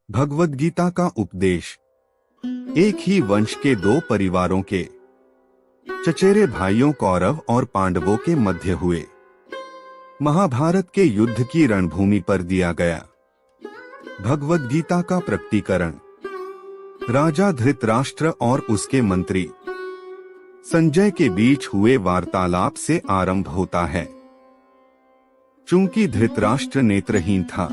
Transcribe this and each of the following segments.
भगवद गीता का उपदेश एक ही वंश के दो परिवारों के चचेरे भाइयों कौरव और पांडवों के मध्य हुए महाभारत के युद्ध की रणभूमि पर दिया गया। भगवद गीता का प्रकटीकरण राजा धृतराष्ट्र और उसके मंत्री संजय के बीच हुए वार्तालाप से आरंभ होता है। चूंकि धृतराष्ट्र नेत्रहीन था,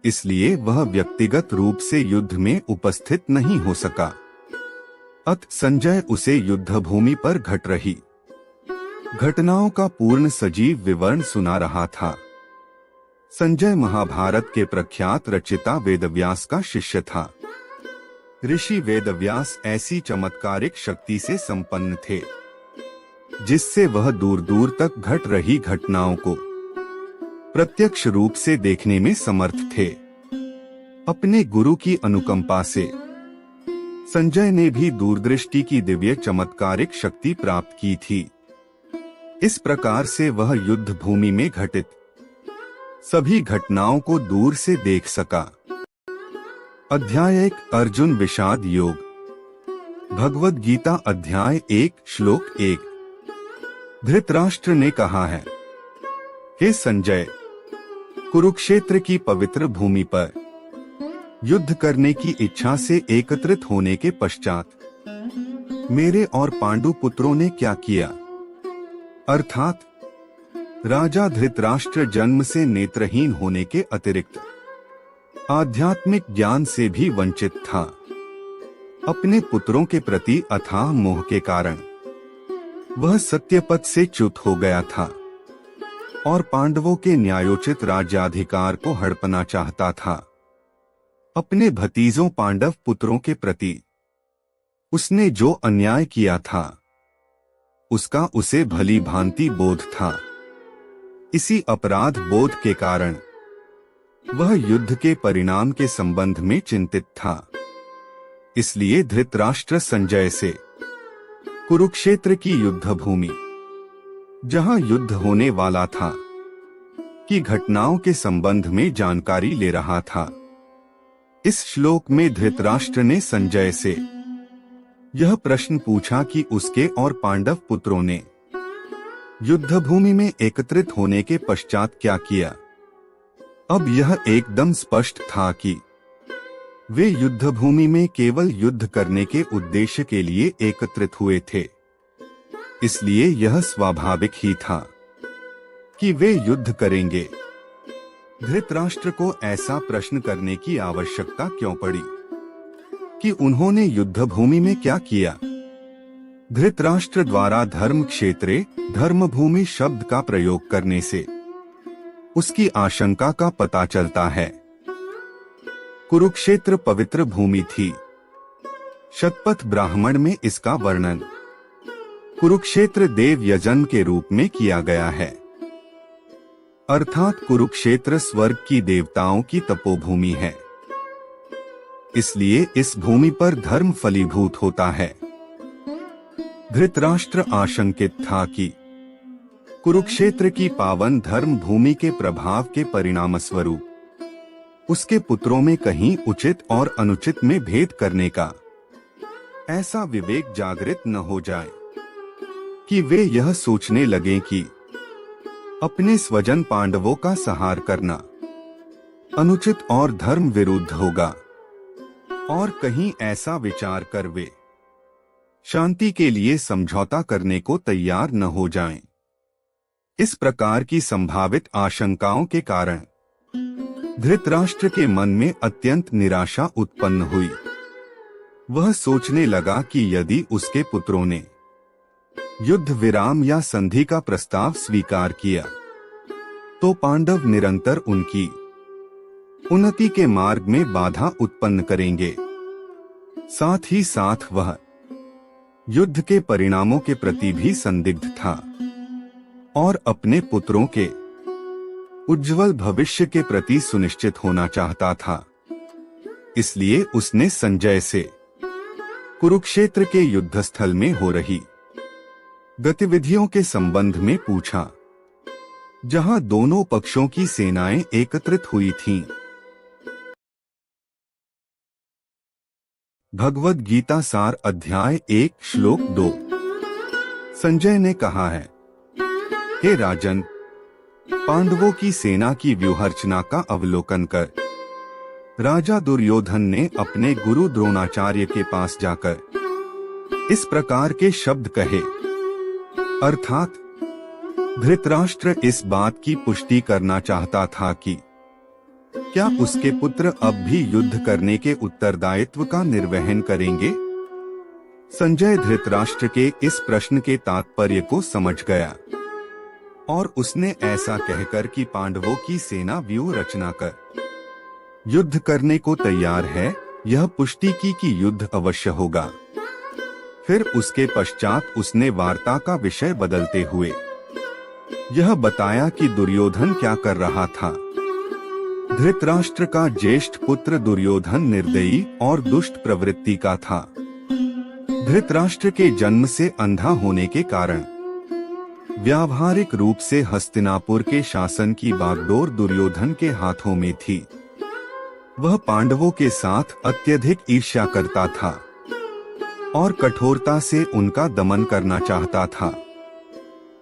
इसलिए वह व्यक्तिगत रूप से युद्ध में उपस्थित नहीं हो सका। अतः संजय उसे युद्ध भूमि पर घट रही घटनाओं का पूर्ण सजीव विवरण सुना रहा था। संजय महाभारत के प्रख्यात रचिता वेदव्यास का शिष्य था। ऋषि वेदव्यास ऐसी चमत्कारिक शक्ति से संपन्न थे, जिससे वह दूर दूर तक घट रही घटनाओं को प्रत्यक्ष रूप से देखने में समर्थ थे। अपने गुरु की अनुकंपा से संजय ने भी दूरदृष्टि की दिव्य चमत्कारिक शक्ति प्राप्त की थी। इस प्रकार से वह युद्ध भूमि में घटित सभी घटनाओं को दूर से देख सका। अध्याय 1 अर्जुन विषाद योग। भगवद गीता अध्याय 1 श्लोक 1। धृतराष्ट्र ने कहा है, हे संजय, कुरुक्षेत्र की पवित्र भूमि पर युद्ध करने की इच्छा से एकत्रित होने के पश्चात मेरे और पांडु पुत्रों ने क्या किया, अर्थात राजा धृतराष्ट्र जन्म से नेत्रहीन होने के अतिरिक्त आध्यात्मिक ज्ञान से भी वंचित था। अपने पुत्रों के प्रति अथाह मोह के कारण वह सत्यपथ से च्युत हो गया था और पांडवों के न्यायोचित राज्याधिकार को हड़पना चाहता था। अपने भतीजों पांडव पुत्रों के प्रति उसने जो अन्याय किया था, उसका उसे भली भांति बोध था। इसी अपराध बोध के कारण वह युद्ध के परिणाम के संबंध में चिंतित था। इसलिए धृतराष्ट्र संजय से कुरुक्षेत्र की युद्ध भूमि, जहां युद्ध होने वाला था, की घटनाओं के संबंध में जानकारी ले रहा था। इस श्लोक में धृतराष्ट्र ने संजय से यह प्रश्न पूछा कि उसके और पांडव पुत्रों ने युद्ध भूमि में एकत्रित होने के पश्चात क्या किया। अब यह एकदम स्पष्ट था कि वे युद्ध भूमि में केवल युद्ध करने के उद्देश्य के लिए एकत्रित हुए थे। इसलिए यह स्वाभाविक ही था कि वे युद्ध करेंगे। धृतराष्ट्र को ऐसा प्रश्न करने की आवश्यकता क्यों पड़ी कि उन्होंने युद्ध भूमि में क्या किया। धृतराष्ट्र द्वारा धर्म क्षेत्रे धर्मभूमि शब्द का प्रयोग करने से उसकी आशंका का पता चलता है। कुरुक्षेत्र पवित्र भूमि थी। शतपथ ब्राह्मण में इसका वर्णन कुरुक्षेत्र देव यजन के रूप में किया गया है, अर्थात कुरुक्षेत्र स्वर्ग की देवताओं की तपोभूमि है। इसलिए इस भूमि पर धर्म फलीभूत होता है। धृतराष्ट्र आशंकित था कि कुरुक्षेत्र की पावन धर्म भूमि के प्रभाव के परिणामस्वरूप उसके पुत्रों में कहीं उचित और अनुचित में भेद करने का ऐसा विवेक जागृत न हो जाए कि वे यह सोचने लगें कि अपने स्वजन पांडवों का संहार करना अनुचित और धर्म विरुद्ध होगा, और कहीं ऐसा विचार कर वे शांति के लिए समझौता करने को तैयार न हो जाएं। इस प्रकार की संभावित आशंकाओं के कारण धृतराष्ट्र के मन में अत्यंत निराशा उत्पन्न हुई। वह सोचने लगा कि यदि उसके पुत्रों ने युद्ध विराम या संधि का प्रस्ताव स्वीकार किया, तो पांडव निरंतर उनकी उन्नति के मार्ग में बाधा उत्पन्न करेंगे। साथ ही साथ वह युद्ध के परिणामों के प्रति भी संदिग्ध था और अपने पुत्रों के उज्जवल भविष्य के प्रति सुनिश्चित होना चाहता था। इसलिए उसने संजय से कुरुक्षेत्र के युद्धस्थल में हो रही गतिविधियों के संबंध में पूछा, जहां दोनों पक्षों की सेनाएं एकत्रित हुई थीं। भगवद गीता सार अध्याय 1 श्लोक 2। संजय ने कहा है, हे राजन, पांडवों की सेना की व्यूहरचना का अवलोकन कर। राजा दुर्योधन ने अपने गुरु द्रोणाचार्य के पास जाकर इस प्रकार के शब्द कहे, अर्थात धृतराष्ट्र इस बात की पुष्टि करना चाहता था कि क्या उसके पुत्र अब भी युद्ध करने के उत्तरदायित्व का निर्वहन करेंगे। संजय धृतराष्ट्र के इस प्रश्न के तात्पर्य को समझ गया और उसने ऐसा कहकर कि पांडवों की सेना व्यूह रचना कर युद्ध करने को तैयार है, यह पुष्टि की कि युद्ध अवश्य होगा। फिर उसके पश्चात उसने वार्ता का विषय बदलते हुए यह बताया कि दुर्योधन क्या कर रहा था। धृतराष्ट्र का ज्येष्ठ पुत्र दुर्योधन निर्दयी और दुष्ट प्रवृत्ति का था। धृतराष्ट्र के जन्म से अंधा होने के कारण व्यावहारिक रूप से हस्तिनापुर के शासन की बागडोर दुर्योधन के हाथों में थी। वह पांडवों के साथ अत्यधिक ईर्ष्या करता था और कठोरता से उनका दमन करना चाहता था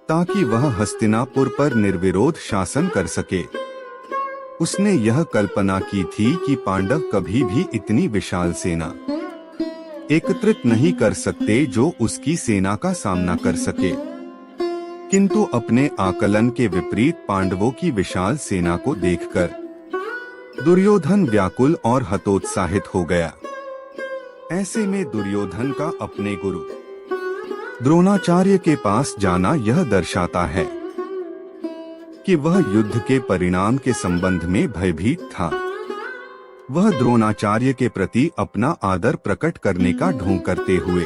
ताकि वह हस्तिनापुर पर निर्विरोध शासन कर सके। उसने यह कल्पना की थी कि पांडव कभी भी इतनी विशाल सेना एकत्रित नहीं कर सकते जो उसकी सेना का सामना कर सके। किंतु अपने आकलन के विपरीत पांडवों की विशाल सेना को देखकर दुर्योधन व्याकुल और हतोत्साहित हो गया। ऐसे में दुर्योधन का अपने गुरु द्रोणाचार्य के पास जाना यह दर्शाता है कि वह युद्ध के परिणाम के संबंध में भयभीत था। वह द्रोणाचार्य के प्रति अपना आदर प्रकट करने का ढोंग करते हुए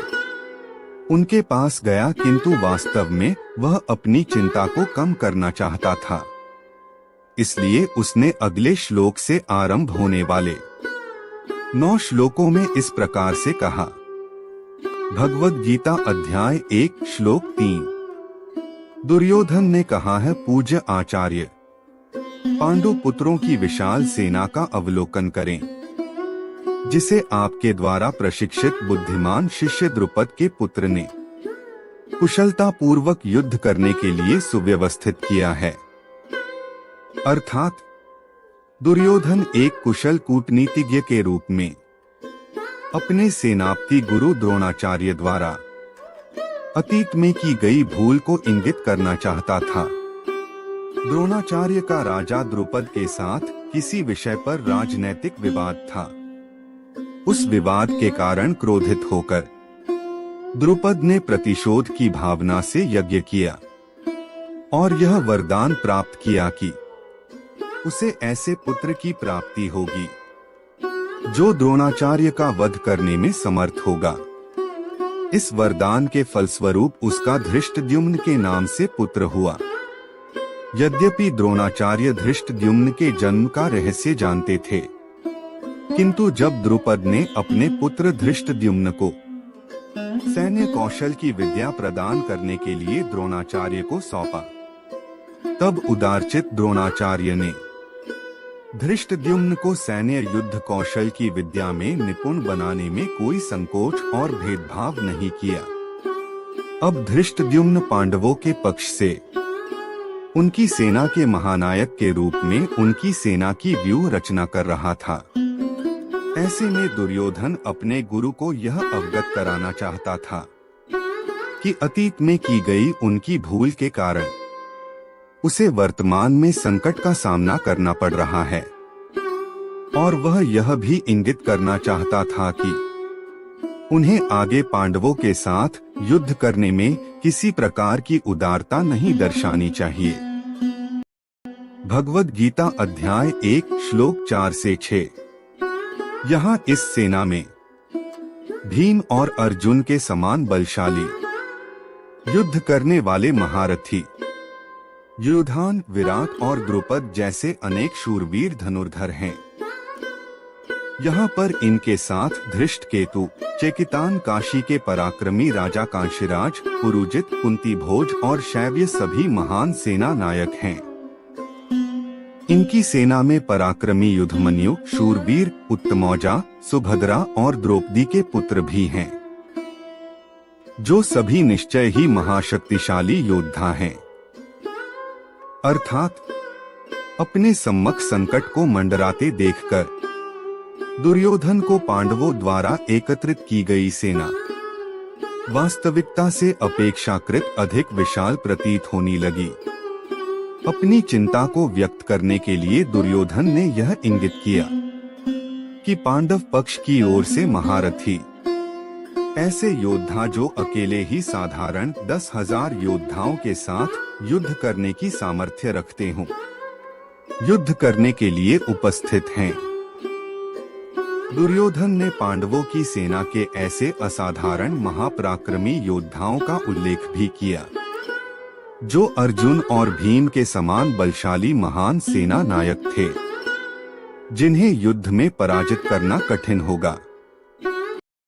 उनके पास गया, किंतु वास्तव में वह अपनी चिंता को कम करना चाहता था। इसलिए उसने अगले श्लोक से आरंभ होने वाले 9 श्लोकों में इस प्रकार से कहा। भगवद गीता अध्याय 1 श्लोक 3। दुर्योधन ने कहा है, पूज्य आचार्य, पांडु पुत्रों की विशाल सेना का अवलोकन करें, जिसे आपके द्वारा प्रशिक्षित बुद्धिमान शिष्य द्रुपद के पुत्र ने कुशलता पूर्वक युद्ध करने के लिए सुव्यवस्थित किया है। अर्थात दुर्योधन एक कुशल कूटनीतिज्ञ के रूप में अपने सेनापति गुरु द्रोणाचार्य द्वारा अतीत में की गई भूल को इंगित करना चाहता था। द्रोणाचार्य का राजा द्रुपद के साथ किसी विषय पर राजनैतिक विवाद था। उस विवाद के कारण क्रोधित होकर द्रुपद ने प्रतिशोध की भावना से यज्ञ किया और यह वरदान प्राप्त किया कि उसे ऐसे पुत्र की प्राप्ति होगी जो द्रोणाचार्य का वध करने में समर्थ होगा। इस वरदान के फलस्वरूप उसका धृष्टद्युम्न के नाम से पुत्र हुआ। यद्यपि द्रोणाचार्य धृष्टद्युम्न के जन्म का रहस्य जानते थे, किंतु जब द्रुपद ने अपने पुत्र धृष्टद्युम्न को सैन्य कौशल की विद्या प्रदान करने के लिए द्रोणाचार्य को सौंपा, तब उदारचित द्रोणाचार्य ने धृष्टद्युम्न को सैन्य युद्ध कौशल की विद्या में निपुण बनाने में कोई संकोच और भेदभाव नहीं किया। अब धृष्टद्युम्न पांडवों के पक्ष से उनकी सेना के महानायक के रूप में उनकी सेना की व्यूह रचना कर रहा था। ऐसे में दुर्योधन अपने गुरु को यह अवगत कराना चाहता था कि अतीत में की गई उनकी भूल के कारण उसे वर्तमान में संकट का सामना करना पड़ रहा है, और वह यह भी इंगित करना चाहता था कि उन्हें आगे पांडवों के साथ युद्ध करने में किसी प्रकार की उदारता नहीं दर्शानी चाहिए। भगवद गीता अध्याय 1 श्लोक 4 से 6। यहाँ इस सेना में भीम और अर्जुन के समान बलशाली युद्ध करने वाले महारथी युधान, विराट और द्रुपद जैसे अनेक शूरवीर धनुर्धर हैं। यहाँ पर इनके साथ धृष्टकेतु, चेकितान, काशी के पराक्रमी राजा कांशीराज, पुरुजित, कुंती भोज और शैव्य सभी महान सेना नायक हैं। इनकी सेना में पराक्रमी युद्धमन्यु, शूरवीर, उत्तमौजा, सुभद्रा और द्रौपदी के पुत्र भी हैं, जो सभी निश्चय ही महाशक्तिशाली योद्धा हैं। अर्थात अपने सम्मुख संकट को मंडराते देखकर दुर्योधन को पांडवों द्वारा एकत्रित की गई सेना वास्तविकता से अपेक्षाकृत अधिक विशाल प्रतीत होने लगी। अपनी चिंता को व्यक्त करने के लिए दुर्योधन ने यह इंगित किया कि पांडव पक्ष की ओर से महारथी ऐसे योद्धा जो अकेले ही साधारण 10,000 योद्धाओं के साथ युद्ध करने की सामर्थ्य रखते हों, युद्ध करने के लिए उपस्थित हैं। दुर्योधन ने पांडवों की सेना के ऐसे असाधारण महापराक्रमी योद्धाओं का उल्लेख भी किया, जो अर्जुन और भीम के समान बलशाली महान सेना नायक थे, जिन्हें युद्ध में पराजित करना कठिन होगा।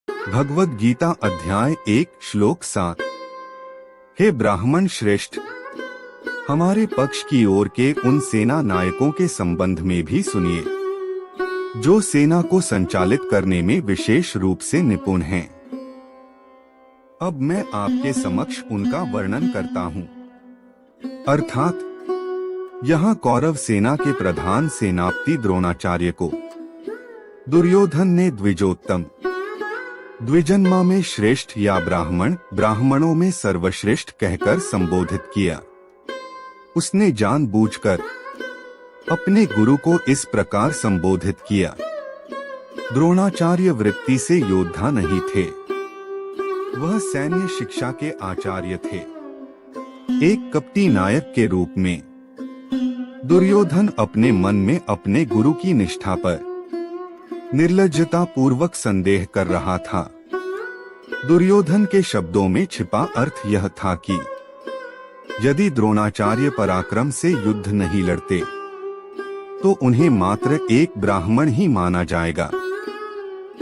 भगवद गीता अध्याय 1 श्लोक 7। हे ब्राह्मण श्रेष्ठ, हमारे पक्ष की ओर के उन सेना नायकों के संबंध में भी सुनिए, जो सेना को संचालित करने में विशेष रूप से निपुण हैं। अब मैं आपके समक्ष उनका वर्णन करता हूँ। अर्थात यहाँ कौरव सेना के प्रधान सेनापति द्रोणाचार्य को दुर्योधन ने द्विजोत्तम, द्विजन्मा में श्रेष्ठ या ब्राह्मण, ब्राह्मणों में सर्वश्रेष्ठ कहकर संबोधित किया। उसने जानबूझकर अपने गुरु को इस प्रकार संबोधित किया। द्रोणाचार्य वृत्ति से योद्धा नहीं थे, वह सैन्य शिक्षा के आचार्य थे। एक कपटी नायक के रूप में दुर्योधन अपने मन में अपने गुरु की निष्ठा पर निर्लज्जता पूर्वक संदेह कर रहा था। दुर्योधन के शब्दों में छिपा अर्थ यह था कि यदि द्रोणाचार्य पराक्रम से युद्ध नहीं लड़ते, तो उन्हें मात्र एक ब्राह्मण ही माना जाएगा,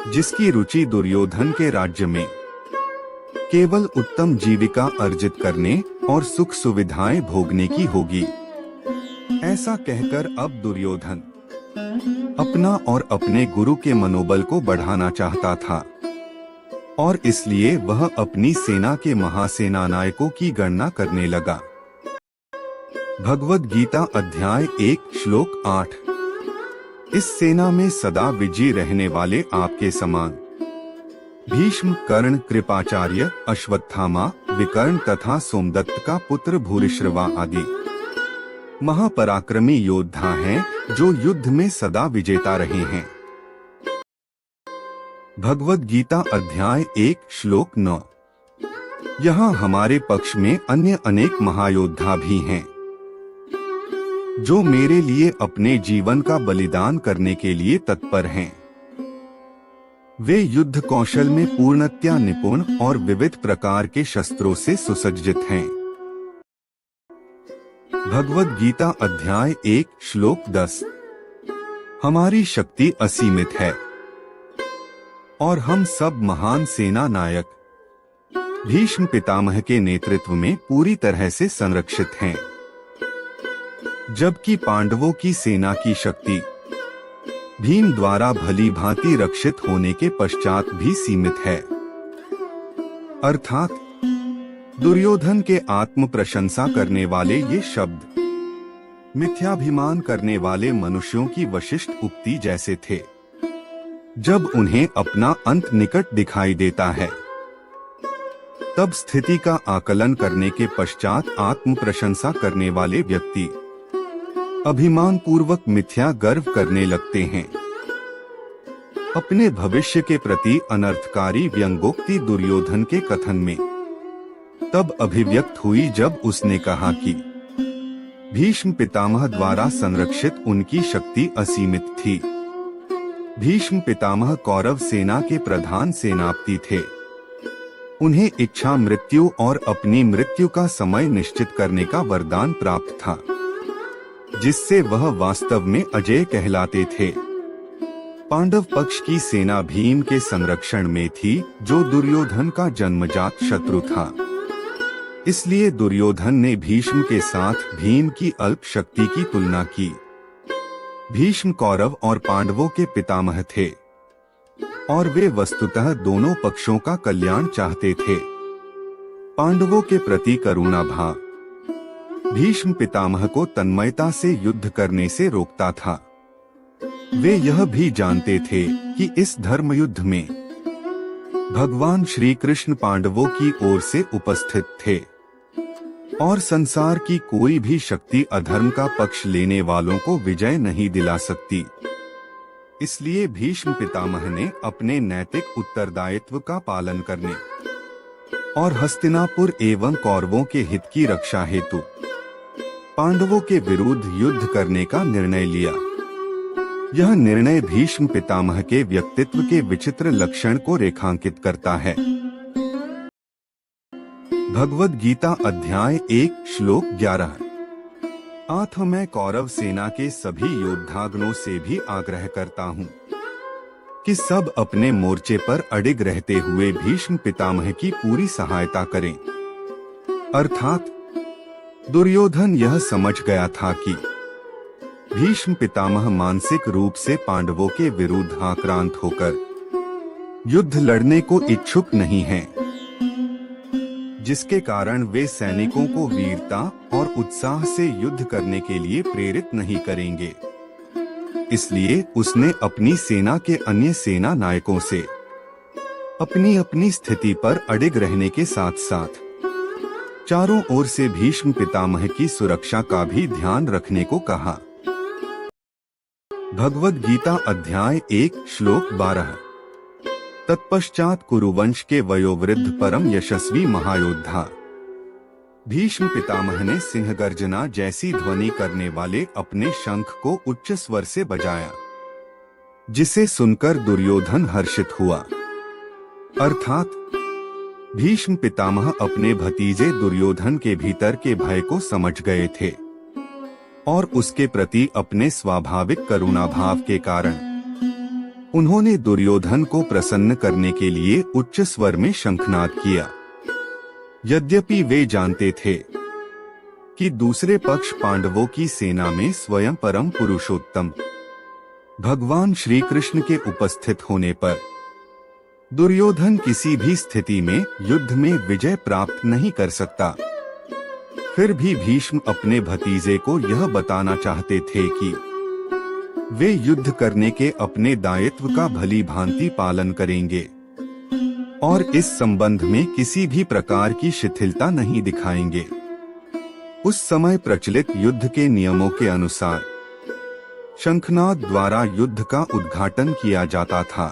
जिसकी रुचि दुर्योधन के राज्य में केवल उत्तम जीविका अर्जित करने और सुख सुविधाएं भोगने की होगी। ऐसा कहकर अब दुर्योधन अपना और अपने गुरु के मनोबल को बढ़ाना चाहता था, और इसलिए वह अपनी सेना के महासेना नायकों की गणना करने लगा। भगवद गीता अध्याय 1 श्लोक 8। इस सेना में सदा विजयी रहने वाले आपके समान भीष्म, कर्ण, कृपाचार्य, अश्वत्थामा, विकर्ण तथा सोमदत्त का पुत्र भूरिश्रवा आदि महापराक्रमी योद्धा हैं, जो युद्ध में सदा विजेता रहे हैं। भगवद गीता अध्याय 1 श्लोक 9। यहाँ हमारे पक्ष में अन्य अनेक महायोद्धा भी हैं, जो मेरे लिए अपने जीवन का बलिदान करने के लिए तत्पर हैं। वे युद्ध कौशल में पूर्णतया निपुण और विविध प्रकार के शस्त्रों से सुसज्जित हैं। भगवद गीता अध्याय 1 श्लोक 10। हमारी शक्ति असीमित है और हम सब महान सेना नायक भीष्म पितामह के नेतृत्व में पूरी तरह से संरक्षित हैं, जबकि पांडवों की सेना की शक्ति भीम द्वारा भली भांति रक्षित होने के पश्चात भी सीमित है। अर्थात दुर्योधन के आत्म प्रशंसा करने वाले ये शब्द मिथ्याभिमान करने वाले मनुष्यों की वशिष्ठ उक्ति जैसे थे। जब उन्हें अपना अंत निकट दिखाई देता है, तब स्थिति का आकलन करने के पश्चात आत्म प्रशंसा करने वाले व्यक्ति अभिमान पूर्वक मिथ्या गर्व करने लगते हैं। अपने भविष्य के प्रति अनर्थकारी व्यंग्योक्ति दुर्योधन के कथन में तब अभिव्यक्त हुई जब उसने कहा कि भीष्म पितामह द्वारा संरक्षित उनकी शक्ति असीमित थी। भीष्म पितामह कौरव सेना के प्रधान सेनापति थे। उन्हें इच्छा मृत्यु और अपनी मृत्यु का समय निश्चित करने का वरदान प्राप्त था, जिससे वह वास्तव में अजेय कहलाते थे। पांडव पक्ष की सेना भीम के संरक्षण में थी, जो दुर्योधन का जन्मजात शत्रु था। इसलिए दुर्योधन ने भीष्म के साथ भीम की अल्प शक्ति की तुलना की। भीष्म कौरव और पांडवों के पितामह थे और वे वस्तुतः दोनों पक्षों का कल्याण चाहते थे। पांडवों के प्रति करुणा भाव भीष्म पितामह को तन्मयता से युद्ध करने से रोकता था। वे यह भी जानते थे कि इस धर्म युद्ध में भगवान श्री कृष्ण पांडवों की ओर से उपस्थित थे और संसार की कोई भी शक्ति अधर्म का पक्ष लेने वालों को विजय नहीं दिला सकती। इसलिए भीष्म पितामह ने अपने नैतिक उत्तरदायित्व का पालन करने और हस्तिनापुर एवं कौरवों के हित की रक्षा हेतु पांडवों के विरुद्ध युद्ध करने का निर्णय लिया। यह निर्णय भीष्म पितामह के व्यक्तित्व के विचित्र लक्षण को रेखांकित करता है। भगवद गीता अध्याय 1 श्लोक 11। आठ मैं कौरव सेना के सभी योद्धागणों से भी आग्रह करता हूँ कि सब अपने मोर्चे पर अडिग रहते हुए भीष्म पितामह की पूरी सहायता करें। अर्थात दुर्योधन यह समझ गया था कि भीष्म पितामह मानसिक रूप से पांडवों के विरुद्ध आक्रांत होकर युद्ध लड़ने को इच्छुक नहीं हैं, जिसके कारण वे सैनिकों को वीरता और उत्साह से युद्ध करने के लिए प्रेरित नहीं करेंगे। इसलिए उसने अपनी सेना के अन्य सेना नायकों से अपनी अपनी स्थिति पर अडिग रहने के साथ साथ चारों ओर से भीष्म पितामह की सुरक्षा का भी ध्यान रखने को कहा। भगवद गीता अध्याय 1 श्लोक 12। तत्पश्चात कुरुवंश के वयोवृद्ध परम यशस्वी महायोद्धा भीष्म पितामह ने सिंहगर्जना जैसी ध्वनि करने वाले अपने शंख को उच्च स्वर से बजाया, जिसे सुनकर दुर्योधन हर्षित हुआ। अर्थात भीष्म पितामह अपने भतीजे दुर्योधन के भीतर के भय को समझ गए थे और उसके प्रति अपने स्वाभाविक करुणा भाव के कारण उन्होंने दुर्योधन को प्रसन्न करने के लिए उच्च स्वर में शंखनाद किया। यद्यपि वे जानते थे कि दूसरे पक्ष पांडवों की सेना में स्वयं परम पुरुषोत्तम भगवान श्री कृष्ण के उपस्थित होने पर दुर्योधन किसी भी स्थिति में युद्ध में विजय प्राप्त नहीं कर सकता, फिर भी भीष्म अपने भतीजे को यह बताना चाहते थे कि वे युद्ध करने के अपने दायित्व का भली भांति पालन करेंगे और इस संबंध में किसी भी प्रकार की शिथिलता नहीं दिखाएंगे। उस समय प्रचलित युद्ध के नियमों के अनुसार शंखनाद द्वारा युद्ध का उद्घाटन किया जाता था।